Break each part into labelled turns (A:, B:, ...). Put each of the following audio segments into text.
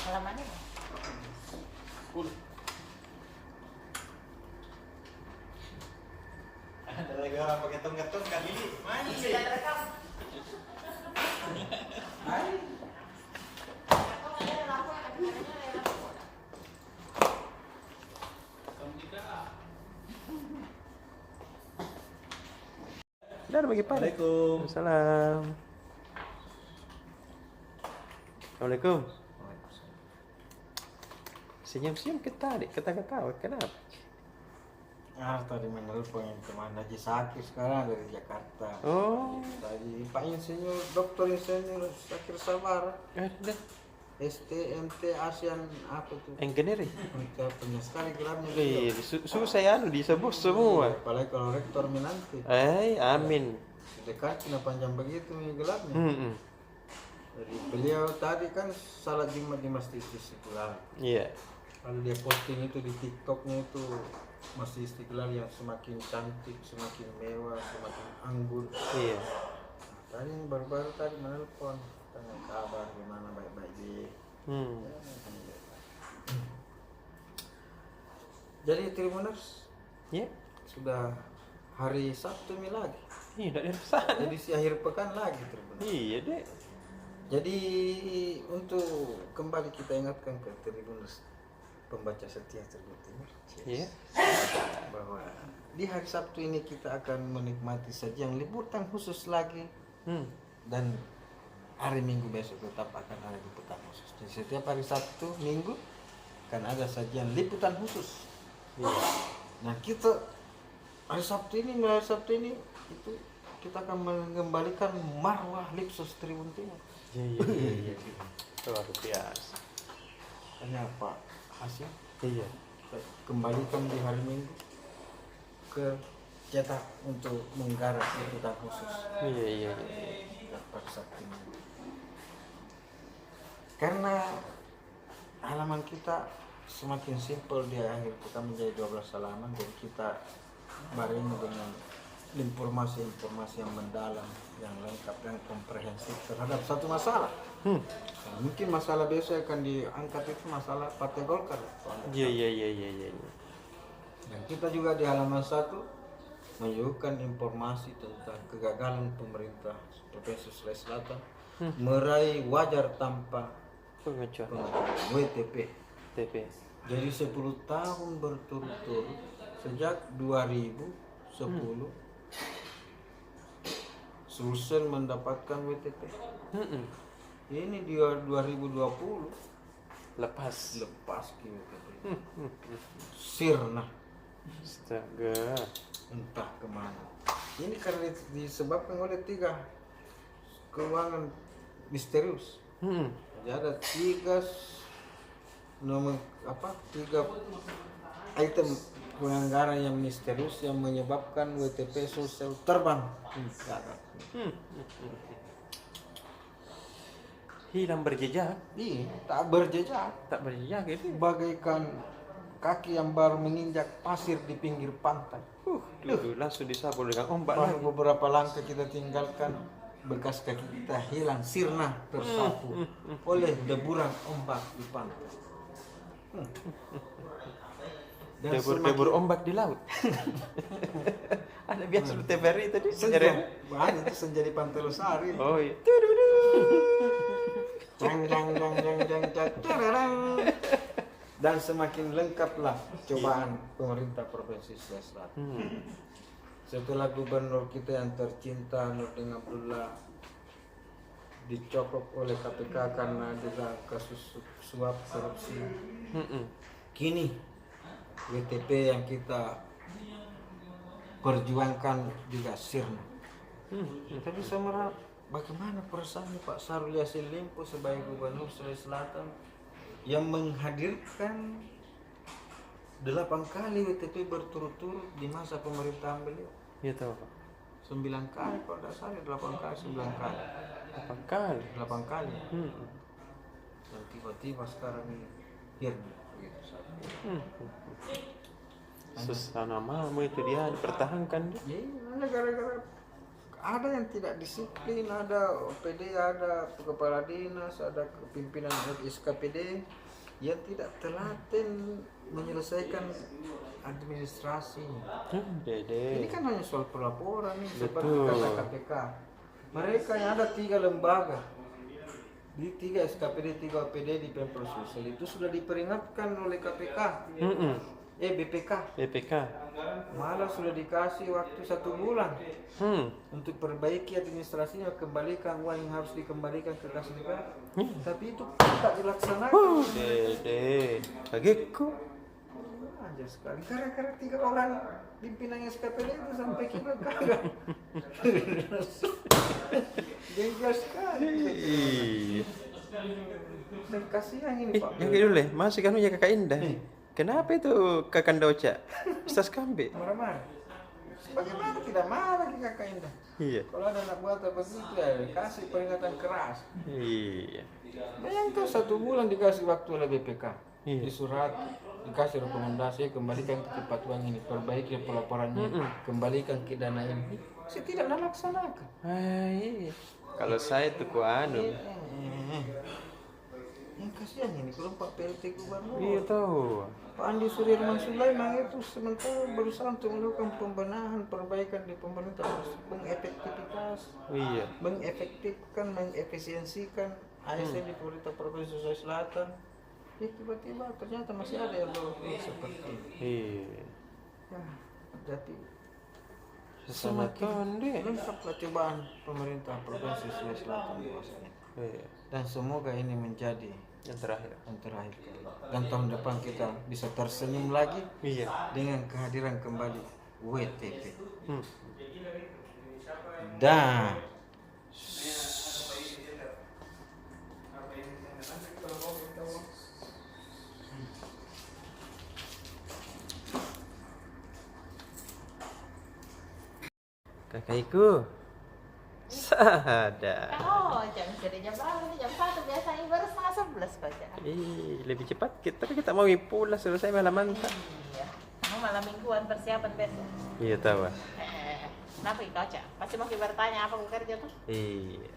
A: Halamannya.
B: Ada lagi orang pakai tong-tong kali ini. Mana sih?
A: Sudah rekam.
B: Hai.
C: Udah bagi Pak.
B: Assalamualaikum.
C: Waalaikumsalam. Assalamualaikum. Senyum-senyum kita adik, ketawa-ketawa. Kenapa?
B: Tadi menelpon yang kemana Haji Sakir sekarang dari Jakarta.
C: Oh,
B: Tadi Pak Insinyur, Dokter Insinyur Sakir Sabara,
C: ada
B: STMT ASEAN apa tuh?
C: engineering.
B: Kita punya sekali gelarnya.
C: Iya, susah ya disebut semua.
B: Apalagi kalau rektor Minanti.
C: Amin.
B: Dekat kena panjang begitu nih gelarnya.
C: Hmm.
B: Jadi beliau tadi kan salat Jumat di Masjid Istiqlal.
C: Iya.
B: Lalu dia posting itu di TikToknya itu Masjid Istiqlal yang semakin cantik, semakin mewah, semakin anggun.
C: Iya.
B: Nah, tadi baru-baru tadi menelpon tanya kabar gimana, baik-baik di.
C: Hmm.
B: Jadi Tribuners
C: Iya.
B: sudah hari Sabtu ini lagi.
C: Iya, tidak dari sana.
B: Jadi si akhir pekan lagi Tribuners.
C: Iya, Dek.
B: Jadi untuk kembali kita ingatkan ke Tribuners pembaca setia Tribun Timur.
C: Iya.
B: Bahwa di hari Sabtu ini kita akan menikmati sajian liputan khusus lagi dan hari Minggu besok tetap akan ada liputan khusus. Jadi setiap hari Sabtu Minggu akan ada sajian liputan khusus.
C: Iya.
B: Nah kita hari Sabtu ini itu kita akan mengembalikan marwah Lipsos Tribun Timur.
C: Iya. Luar biasa.
B: Hanya Pak Hasim
C: Iya.
B: kembalikan di hari Minggu ke cetak untuk menggarap liputan khusus.
C: Iya.
B: Pada Sabtu Minggu. Karena halaman kita semakin simpel di akhir kita menjadi 12 halaman, jadi kita barengi dengan informasi-informasi yang mendalam, yang lengkap dan komprehensif terhadap satu masalah. Nah, mungkin masalah biasa akan diangkat itu masalah Partai Golkar.
C: Iya.
B: Dan kita juga di halaman 1 menyuguhkan informasi tentang kegagalan pemerintah Provinsi Sulawesi Selatan meraih wajar tanpa
C: Pengecualian
B: WTP.
C: TP.
B: Jadi 10 tahun berturut-turut sejak 2010 Sulsel mendapatkan WTP. Ini di 2020
C: Lepas.
B: ke WTP. Sirna
C: Astaga.
B: entah kemana. Ini karena disebabkan oleh 3 keuangan misterius. Jadi ada 3 item penganggaran yang misterius yang menyebabkan WTP Sulsel terbang.
C: Hilang berjejak.
B: Iya, tak berjejak.
C: Tak berjejak itu.
B: Bagaikan kaki yang baru menginjak pasir di pinggir pantai.
C: Langsung disapu dengan ombak
B: Baru
C: lagi.
B: beberapa langkah kita tinggalkan, bekas kaki kita hilang sirna tersapu oleh deburan ombak di pantai. Dan
C: Debur ombak di laut. Ada biasa di TVRI tadi.
B: senja, itu senja di Pantai Losari.
C: Oh iya.
B: Jang. Dan semakin lengkaplah cobaan pemerintah Provinsi Sulawesi Selatan. Setelah gubernur kita yang tercinta Nurdin Abdullah dicokok oleh KPK karena dugaan kasus suap korupsi. Kini WTP yang kita perjuangkan juga sirna. Tapi saya merasa bagaimana perasaannya Pak Syahrul Yassin Limpo sebagai gubernur Sulawesi Selatan yang menghadirkan 8 kali WTP berturut-turut di masa pemerintahan beliau.
C: Iya tahu Pak.
B: 9 kali kalau tidak salah, 8 kali, 9 kali.
C: 8 kali.
B: 8 kali. Dan tiba-tiba sekarang ini hirna begitu saja.
C: Susah namamu itu dia dipertahankan dia.
B: Ya, hanya gara-gara ada yang tidak disiplin, ada OPD, ada kepala dinas, ada pimpinan SKPD yang tidak telaten menyelesaikan administrasi.
C: Dede.
B: Ini kan hanya soal pelaporan nih, seperti
C: Betul.
B: kata KPK. Mereka yang ada 3 lembaga, di 3 SKPD, 3 OPD di Pemprov Sulsel itu sudah diperingatkan oleh KPK, BPK.
C: BPK.
B: Malah sudah dikasih waktu 1 bulan untuk perbaiki administrasinya, kembalikan uang yang harus dikembalikan ke kas negara. Tapi itu tak dilaksanakan.
C: Dede. Bagiku.
B: Aja sekali. Gara-gara 3 orang pimpinan SKPD itu sampai kita kagak. Genggas sekali.
C: Iya.
B: Dan kasihan ini Pak.
C: Yang dulu deh, masih kan punya kakak Indah. Kenapa itu kakak Doca? Ustaz Kambe.
B: Marah-marah. Bagaimana tidak marah kita kakak Indah?
C: Iya.
B: Kalau ada anak buah atau begitu ya kasih peringatan keras.
C: Iya.
B: Bayangkan 1 bulan dikasih waktu oleh BPK.
C: Iya.
B: Di surat dikasih rekomendasi, kembalikan ke tempat uang ini, perbaiki pelaporannya, kembalikan ke dana ini. Saya tidak laksanakan.
C: Iya. Kalau saya tuh anu.
B: Yang kasihan ini kalau Pak PLT Gubernur.
C: Iya tahu.
B: Pak Andi Sudirman Sulaiman itu sementara berusaha untuk melakukan pembenahan, perbaikan di pemerintah, mengefektivitas, mengefektifkan, mengefisiensikan ASN di pemerintah Provinsi Sulawesi Selatan. Ya tiba-tiba ternyata masih ada yang lolos seperti itu.
C: Iya.
B: Ya, jadi
C: Sesama tahun deh.
B: lengkaplah cobaan pemerintah Provinsi Sulawesi Selatan di masa ini.
C: Iya.
B: Dan semoga ini menjadi
C: Yang terakhir.
B: kali. Dan tahun depan kita bisa tersenyum lagi
C: Iya.
B: dengan kehadiran kembali WTP.
C: Hmm.
B: Dan
C: Kakakku. Sadar.
A: Oh, jam dari jam berapa nih? Jam 1 biasanya baru setengah 11 baca.
C: Lebih cepat kita, tapi kita mau pulang selesai malam mantap.
A: Iya. Kamu malam mingguan persiapan besok.
C: Iya tahu.
A: Kenapa kau cak? Pasti mau bertanya apa gue kerja tuh?
C: Iya.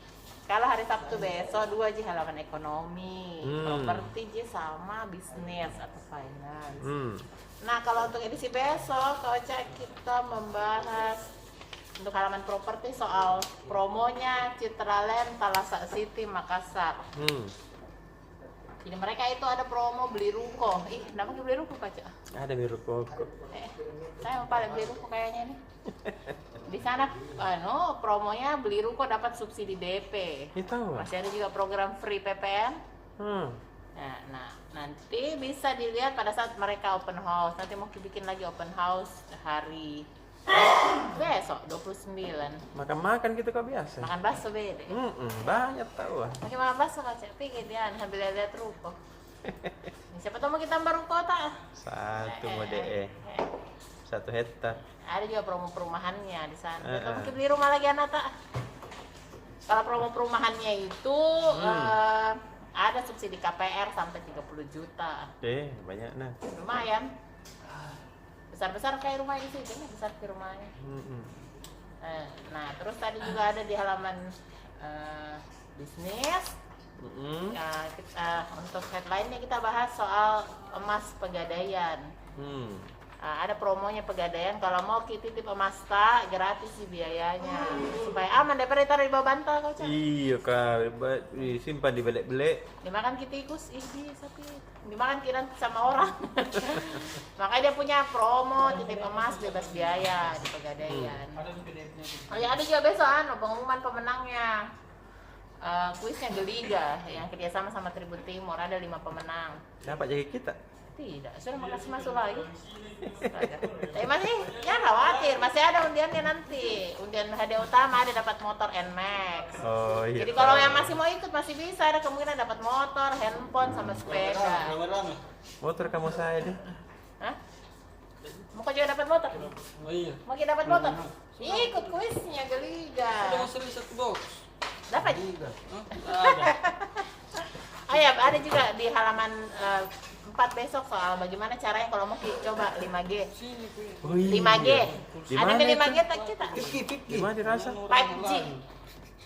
A: Kalau hari Sabtu besok 2 ji halaman ekonomi, properti ji sama bisnis atau finance. Nah kalau untuk edisi besok kau cak kita membahas untuk halaman properti soal promonya Citraland Talasa City Makassar. Jadi mereka itu ada promo beli ruko. Kenapa beli ruko Kaca?
C: Ada biru pokok.
A: Saya mau pada beli ruko kayaknya nih. Di sana promonya beli ruko dapat subsidi DP.
C: Itu.
A: Masih ada juga program free PPN. Nah, nanti bisa dilihat pada saat mereka open house. Nanti mau bikin lagi open house hari besok 29.
C: Makan gitu kok biasa.
A: Makan bakso beda.
C: Banyak tahu.
A: Makin makan bakso Kaca. Pikir dia sambil lihat ruko. Siapa tahu mau kita tambah ruko tak?
C: Satu mode 1 hektar.
A: Ada juga promo perumahannya di sana. Kita mungkin beli rumah lagi anak tak? Kalau promo perumahannya itu ada subsidi KPR sampai 30 juta.
C: Banyak nah.
A: Lumayan. Besar-besar kayak rumah itu sih, besar ke rumahnya. Nah, terus tadi juga ada di halaman bisnis. Untuk headline-nya kita bahas soal emas pegadaian. Ada promonya pegadaian, kalau mau titip emas tak gratis sih biayanya, supaya aman daripada taruh di bawah bantal kau cak.
C: Iya kak, disimpan di belek-belek.
A: Dimakan tikus, sapi dimakan kiran sama orang. Makanya dia punya promo titip emas bebas biaya di pegadaian. Ada juga besok pengumuman pemenangnya. Kuisnya Geliga yang kerjasama sama Tribun Timur, ada 5 pemenang.
C: Dapat jadi kita.
A: Tidak, sudah makasih masuk lagi. Tapi masih jangan khawatir, masih ada undiannya nanti. Undian hadiah utama ada dapat motor NMAX.
C: Oh iya.
A: Jadi kalau yang masih mau ikut masih bisa, ada kemungkinan dapat motor, handphone sama sepeda.
C: Motor kamu saya deh.
A: Hah? Mau kau juga dapat motor?
D: Oh iya.
A: Mau kita dapat motor? Ikut kuisnya Geliga.
D: Ada seri 1 box.
A: Dapat?
D: Ada.
A: Oh ya, ada juga di halaman 4 4 besok soal bagaimana caranya kalau mau coba 5G.
C: Oh, iya.
A: 5G.
C: Di
A: Ada
C: mana
A: 5G
C: itu?
A: tak kita?
C: Gimana dirasa?
A: 5G.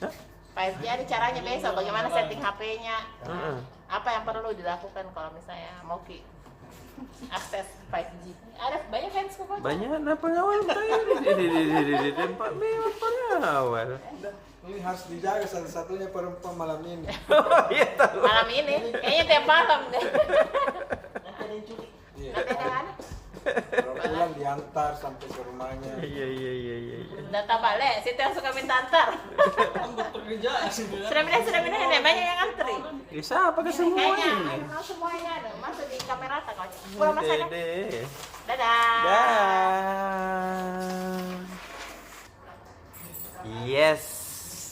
C: Hah?
A: 5G ada caranya besok bagaimana setting HP-nya.
C: Heeh.
A: Apa yang perlu dilakukan kalau misalnya mau akses 5G? Ada banyak fans kok.
C: Banyak nah pengawal di tempat mewah pengawal.
B: Ini harus dijaga satu-satunya perempuan malam ini.
C: Oh iya tahu.
A: Malam ini kayaknya tiap malam deh.
B: Iya.
A: Nanti ada kan?
B: Kalau pulang diantar sampai ke rumahnya.
C: Iya.
A: Data balik, situ yang suka minta antar. Sudah pindah ini banyak yang antri.
C: Bisa apa ke semua
A: Kayaknya
C: ini?
A: mau semuanya ada masuk di kamera tak kau. Pulang masak ya.
C: Dede.
A: Dadah.
C: Dah. Yes.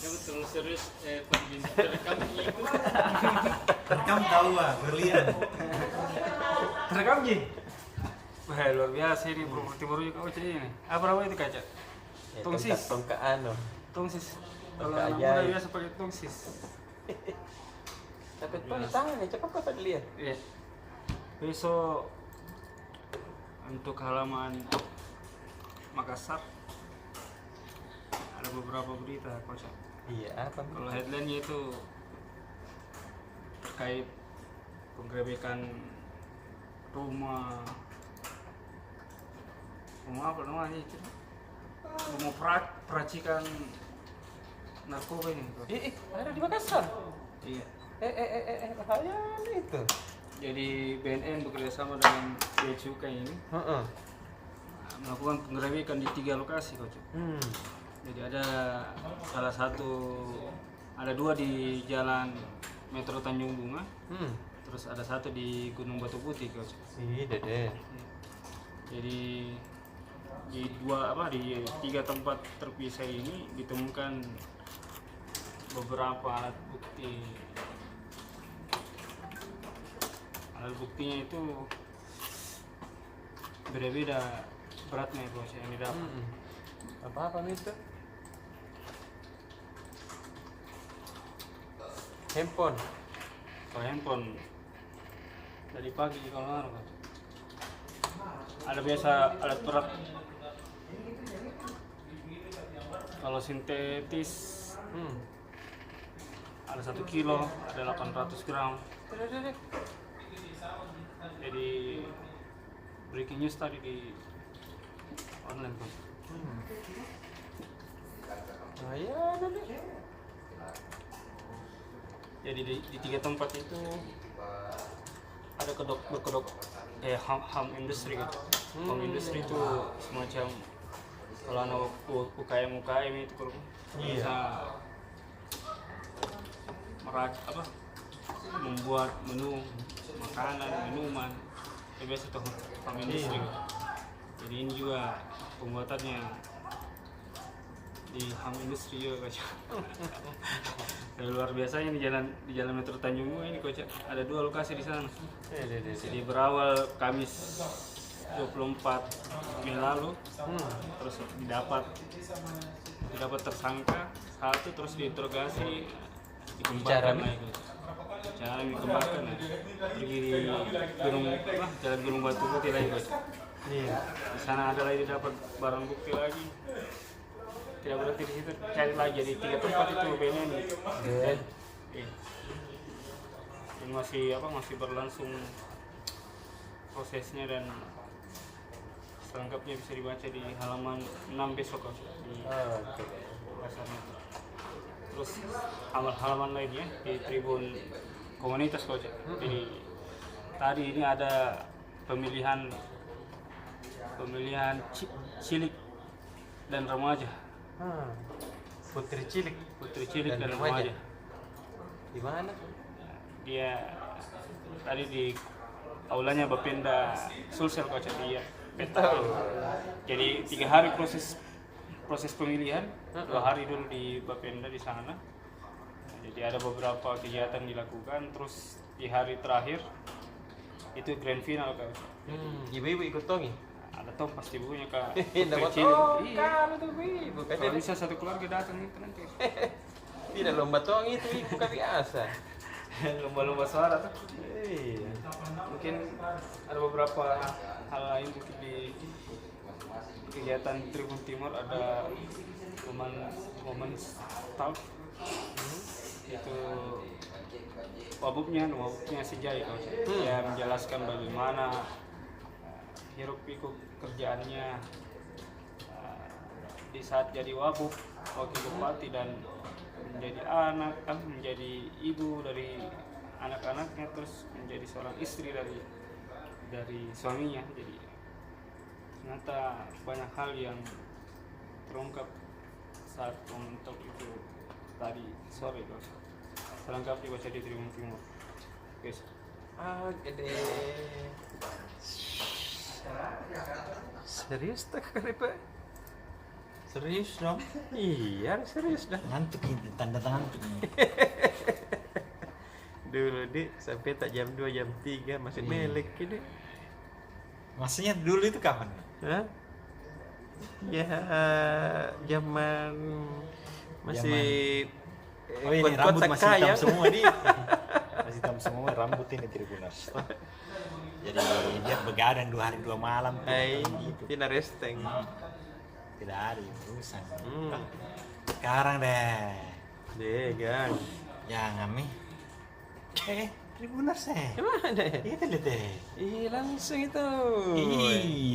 D: Terus serius pergi rekam
B: Rekam tahu berlian.
D: rekam Ji. Wah luar biasa ini properti timur juga Oce ini. Apa namanya itu kaca? Tongsis.
C: Tongkat anu.
D: Tongsis. Kalau
C: Tongkat
D: anak
C: ajaib.
D: muda biasa pakai tongsis.
C: Tapi tuh di tangan ya, cepat apa dilihat?
D: Iya. Besok untuk halaman Makassar ada beberapa berita kocak.
C: Iya, apa?
D: Kalau headline-nya itu terkait penggerebekan rumah apa namanya itu? Rumah peracikan narkoba ini.
C: Ada di Makassar.
D: Iya.
C: Bahaya itu.
D: Jadi BNN bekerjasama dengan Bea Cukai ini
C: Heeh.
D: melakukan penggerebekan di 3 lokasi, Coach. Jadi ada ada 2 di Jalan Metro Tanjung Bunga, terus ada 1 di Gunung Batu Putih, Coach.
C: Iya, Dede.
D: Jadi di 3 tempat terpisah ini ditemukan beberapa alat bukti. Alat buktinya itu beda-beda beratnya, Coach, yang didapat.
C: Apa itu? Handphone.
D: Kalau handphone dari pagi kalau nggak Coach. Ada biasa alat berat. Kalau sintetis ada 1 kilo, ada 800 gram. Jadi breaking news tadi di online, Coach.
C: Bahaya, Dede.
D: Jadi di 3 tempat itu ada kedok ham industri gitu. Ham industri itu semacam kalau anak UKM itu kalau bisa membuat menu makanan, minuman, itu biasa tuh ham industri. Jadi ini juga pembuatannya di ham industri juga, Coach. Luar biasanya di jalan Metro Tanjung Bunga ini, Coach. Ada 2 lokasi di sana. Jadi berawal Kamis 24 Mei lalu, terus didapat tersangka 1, terus diinterogasi, dikembangkan lagi. Cara dikembangkan, pergi di jalan Gunung Batu Putih lagi, Coach.
C: Iya.
D: Di sana ada lagi dapat barang bukti lagi. Tidak berhenti di situ, cari lagi di 3 tempat itu BNN. Ini masih berlangsung prosesnya dan selengkapnya bisa dibaca di halaman 6 besok, Coach, di pasarnya. Terus halaman lainnya di Tribun Komunitas, Coach. Jadi tadi ini ada pemilihan cilik dan remaja.
C: Putri cilik
D: Dan remaja.
C: Di mana?
D: Dia tadi di aulanya Bapenda Sulsel, Coach, dia peta. Jadi 3 hari proses pemilihan, 2 hari dulu di Bapenda di sana. Jadi ada beberapa kegiatan dilakukan, terus di hari terakhir itu grand final, Coach.
C: Ibu-ibu ikut tongi?
D: Ada toh pasti ibunya Kak.
C: Dapat
D: Kecil.
C: kan itu ibu kan
D: Kalau bisa satu keluarga datang itu nanti.
C: tidak lomba tongi itu ibu kan biasa.
D: lomba-lomba suara tuh.
C: Iya.
D: Mungkin ada beberapa hal lain mungkin di kegiatan Tribun Timur, ada momen talk itu wabubnya si Jai kalau dia menjelaskan bagaimana hiruk pikuk kerjaannya di saat jadi wabub wakil bupati dan menjadi anak menjadi ibu dari anak-anaknya, terus menjadi seorang istri dari suaminya. Jadi ternyata banyak hal yang terungkap saat mentok itu tadi sore. Selengkapnya baca di Tribun Timur. Guys.
C: Gede. Serius tak kali Pak?
B: Serius dong?
C: Iya, serius dah.
B: Ngantuk ini, tanda ngantuk ini.
C: Dulu Dik, sampai tak jam 2, jam 3 masih melek ini.
B: Maksudnya dulu itu kapan?
C: Hah? Ya, zaman masih
B: Oh ini rambut masih hitam semua nih. Masih hitam semua rambut ini Tribuners. Jadi dia begadang 2 hari 2 malam.
C: gitu. Tidak resteng.
B: Tidak ada urusan. Sekarang deh.
C: Deh, gang.
B: Jangan Mi. Tribuners
C: Gimana?
B: Itu lihat deh.
C: Ih, langsung itu.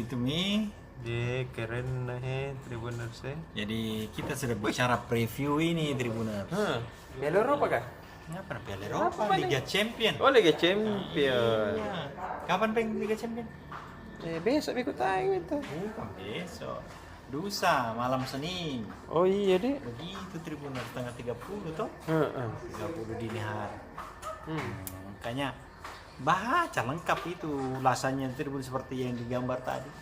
B: Itu Mi.
C: Deh, keren nah Tribuners.
B: Jadi kita sudah bicara preview ini Tribuners.
C: Piala Eropa kah?
B: Apa Piala Eropa, Liga Champion.
C: Oh, Liga Champion.
B: Iya. Kapan pengen Liga Champion?
C: Besok ikut tayang itu.
B: Bukan besok. Lusa malam Senin.
C: Oh iya deh.
B: Begitu Tribuners tanggal 30 toh. 30 dini hari. Makanya baca lengkap itu ulasannya Tribun seperti yang digambar tadi.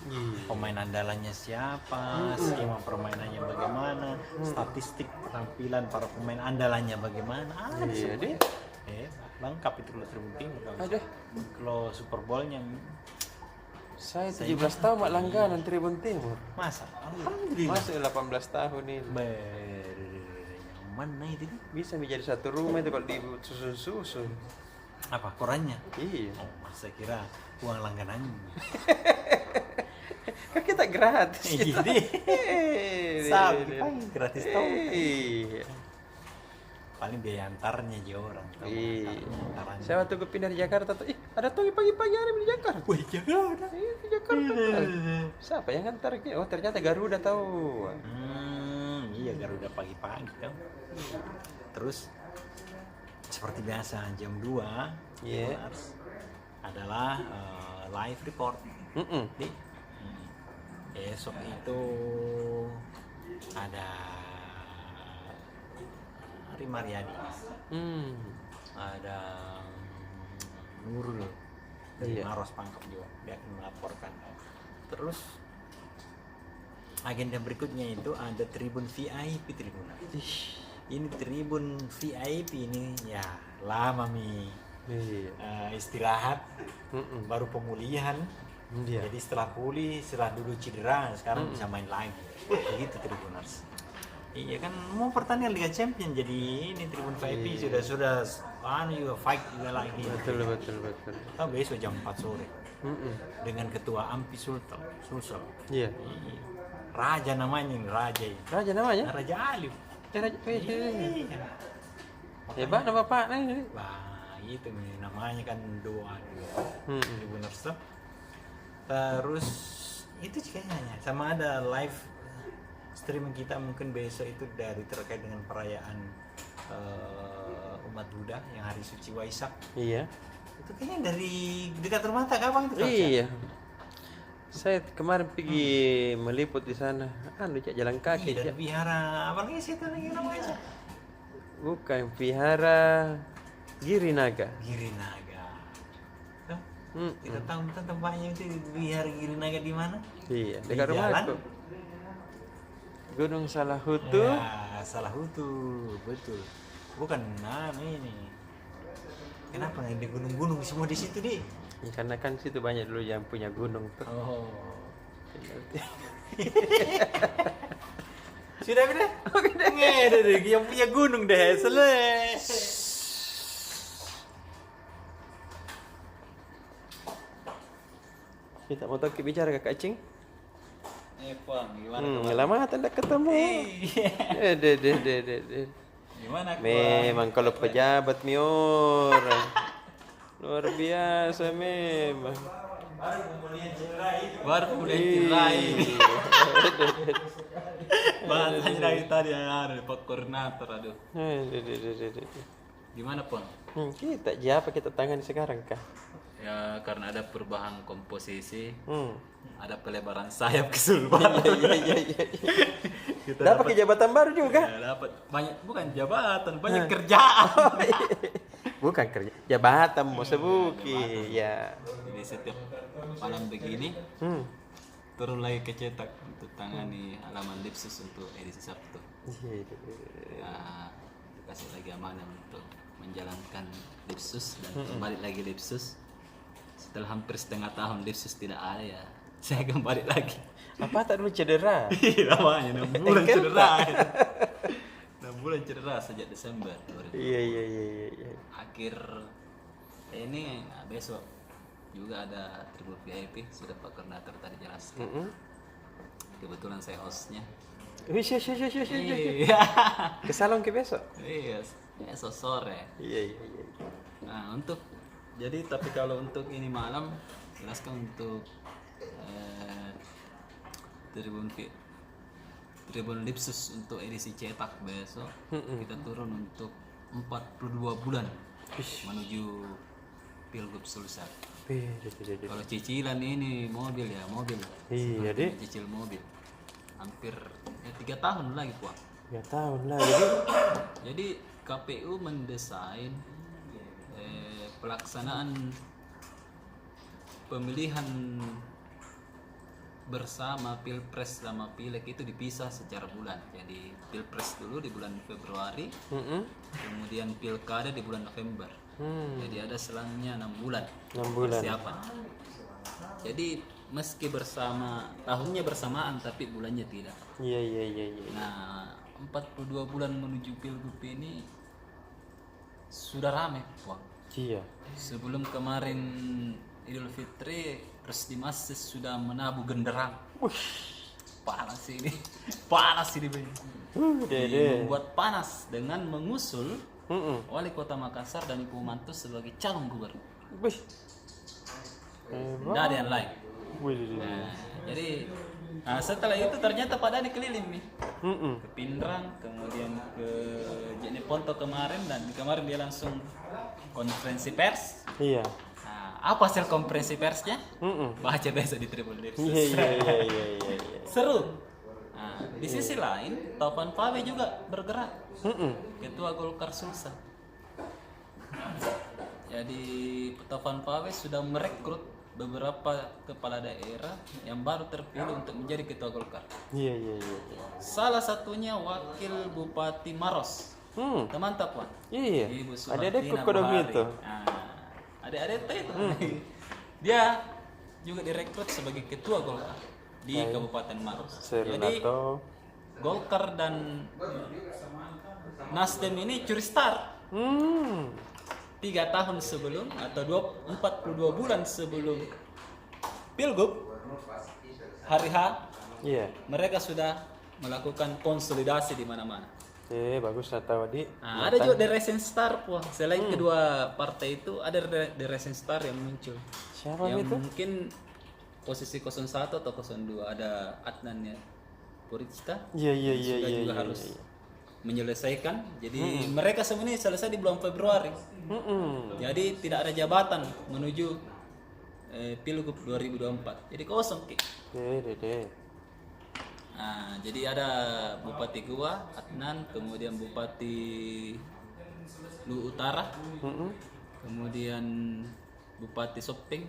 B: Pemain andalannya siapa, skema permainannya bagaimana, statistik penampilan para pemain andalannya bagaimana.
C: Iya deh.
B: Lengkap itu Tribun Timur.
C: Ada.
B: Kalau Super Bowl-nya
C: Saya 17 tahun mak langganan Tribun Timur.
B: masa? Alhamdulillah.
C: Masuk 18 tahun ini.
B: Yang mana itu?
C: Bisa menjadi satu rumah itu kalau disusun-susun.
B: Apa korannya?
C: Iya.
B: Oh, saya kira uang langganannya.
C: Kan kita gratis.
B: Iya deh. Sabi paling gratis tau.
C: Iya.
B: Paling biaya antarnya aja orang.
C: Iya.
B: Antarannya.
C: Saya waktu ke pindah di Jakarta tuh, ada tuh pagi-pagi hari di Jakarta.
B: Wih, Jakarta.
C: Iya, di Jakarta. Siapa yang ngantar? Oh, ternyata Garuda tahu.
B: Iya Garuda pagi-pagi tau. Terus seperti biasa jam 2 adalah live report. Di besok itu ada Ari Mariadi, ada Nurul dari Maros Pangkep juga, dia akan melaporkan. Terus agenda berikutnya itu ada Tribun VIP Tribun. Ini Tribun VIP ini ya lama Mi. Istirahat, baru pemulihan. Jadi setelah pulih, setelah dulu cedera, sekarang bisa main lagi. Begitu Tribuners. Iya kan mau pertandingan Liga Champion, jadi ini Tribun VIP sudah juga fight juga lagi.
C: Betul.
B: Oh, besok jam 4 sore. Dengan ketua Ampi Sulsel.
C: Iya.
B: Raja namanya ini, Raja ini.
C: Raja namanya?
B: Raja Alif.
C: Raja. Hebat nama Pak nih.
B: Wah, itu nih namanya kan doa. Tribuners. Terus itu kayaknya sama ada live streaming kita mungkin besok itu dari terkait dengan perayaan umat Buddha yang hari suci Waisak.
C: Iya.
B: Itu kayaknya dari dekat rumah tak kapan itu?
C: Iya. Saya kemarin pergi meliput di sana. Jalan kaki.
B: Iya, dari vihara apa lagi sih itu lagi namanya?
C: Bukan vihara Girinaga.
B: Girinaga. Kita tahu tempatnya itu vihara Girinaga di mana?
C: Iya, dekat rumahku. Gunung Salahutu.
B: Ya, Salahutu, betul. Bukan ini. Kenapa nggak di gunung-gunung semua di situ deh?
C: Ya, karena kan situ banyak dulu yang punya gunung tuh.
B: Oh. Sudah beda? Oke deh. Yang punya gunung deh, selesai.
C: Kita mau tahu bicara ke Kak Cing.
E: Bang, gimana
C: Lama tidak ketemu. Deh.
E: Gimana
C: Memang kalau pejabat orang luar biasa memang.
E: baru kemudian cerai. Bahasanya dari tadi ada Pak Koordinator, aduh. Gimana Pon?
C: Kita apa kita tangani sekarang kah?
E: Ya karena ada perubahan komposisi,
C: Hmm.
E: ada pelebaran sayap keseluruhan.
C: Iya. Dapat jabatan baru juga.
E: Ya, dapat banyak, bukan jabatan, banyak kerjaan.
C: Bukan kerja, jabatan mau sebuki ya.
E: Jadi setiap malam begini turun lagi ke cetak untuk tangani halaman Lipsus untuk edisi Sabtu. Ya kasih lagi amanah untuk menjalankan Lipsus dan kembali lagi Lipsus. Setelah hampir setengah tahun Lipsus tidak ada ya, saya kembali lagi.
C: Apa tak dulu cedera?
E: Lamanya 6 bulan cedera. 6 bulan cedera sejak Desember 2020.
C: Iya.
E: Akhir ini besok juga ada Tribun VIP, sudah Pak Koordinator tadi jelaskan. Kebetulan saya hostnya.
C: Iya. Ke salon ke besok?
E: Iya, besok sore.
C: Iya.
E: Nah untuk jadi tapi kalau untuk ini malam jelaskan untuk Tribun Lipsus untuk edisi cetak besok kita turun untuk 42 bulan menuju Pilgub Sulsel. Kalau cicilan ini mobil.
C: Iya deh.
E: Cicil mobil hampir 3 tahun lagi Pak.
C: 3 tahun lagi.
E: Jadi KPU mendesain pelaksanaan pemilihan bersama Pilpres sama Pileg itu dipisah secara bulan. Jadi Pilpres dulu di bulan Februari, kemudian Pilkada di bulan November. Jadi ada selangnya 6 bulan.
C: 6 bulan.
E: Persiapan. Jadi meski tahunnya bersamaan tapi bulannya tidak.
C: Iya.
E: Nah, 42 bulan menuju Pilgub ini sudah rame, Wah.
C: Iya.
E: Sebelum kemarin Idul Fitri, Resdi Masih sudah menabuh genderang. Panas ini. Membuat panas dengan mengusul Wali Kota Makassar dan Ibu Mantus sebagai calon gubernur. Tidak ada yang lain. Nah, jadi setelah itu ternyata Pak Dhani keliling nih. Ke Pindrang, kemudian ke Jeneponto kemarin, dan kemarin dia langsung konferensi pers.
C: Iya.
E: Apa hasil konferensi persnya? Baca besok di Tribun Lipsus.
C: Iya.
E: Seru. Nah, di sisi lain, Taufan Pawe juga bergerak. Ketua Golkar Sulsel. Jadi Taufan Pawe sudah merekrut beberapa kepala daerah yang baru terpilih untuk menjadi ketua Golkar.
C: Iya.
E: Salah satunya wakil Bupati Maros. Teman Tapuan.
C: Iya.
E: Ibu
C: Ada-ada
E: Sumartina
C: kodok
E: Bahari.
C: itu.
E: Ada itu. Dia juga direkrut sebagai ketua Golkar di Kabupaten Maros. Jadi Golkar dan Nasdem ini curi start. 3 tahun sebelum atau 42 bulan sebelum Pilgub hari H, mereka sudah melakukan konsolidasi di mana-mana.
C: Bagus tahu di.
E: Nah, ada juga The Rising Star, Wah. Selain kedua partai itu ada The Rising Star yang muncul.
C: Siapa
E: yang
C: itu?
E: mungkin posisi 01 atau 02 ada Adnan ya. Purista.
C: Iya.
E: Juga harus menyelesaikan. Jadi mereka semua ini selesai di bulan Februari. Jadi tidak ada jabatan menuju Pilgub 2024. Jadi kosong, Ki. Nah, jadi ada Bupati Goa, Adnan, kemudian Bupati Lu Utara, kemudian Bupati Sopeng,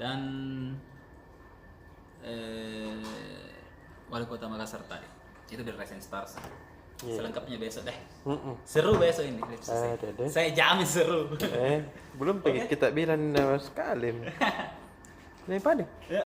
E: dan Wali Kota Makassar tadi. Itu dari Rising Stars. Selengkapnya besok deh. Seru besok ini. Saya jamin seru.
C: Belum pengen kita bilang sekali. Ini pada?
E: Ya,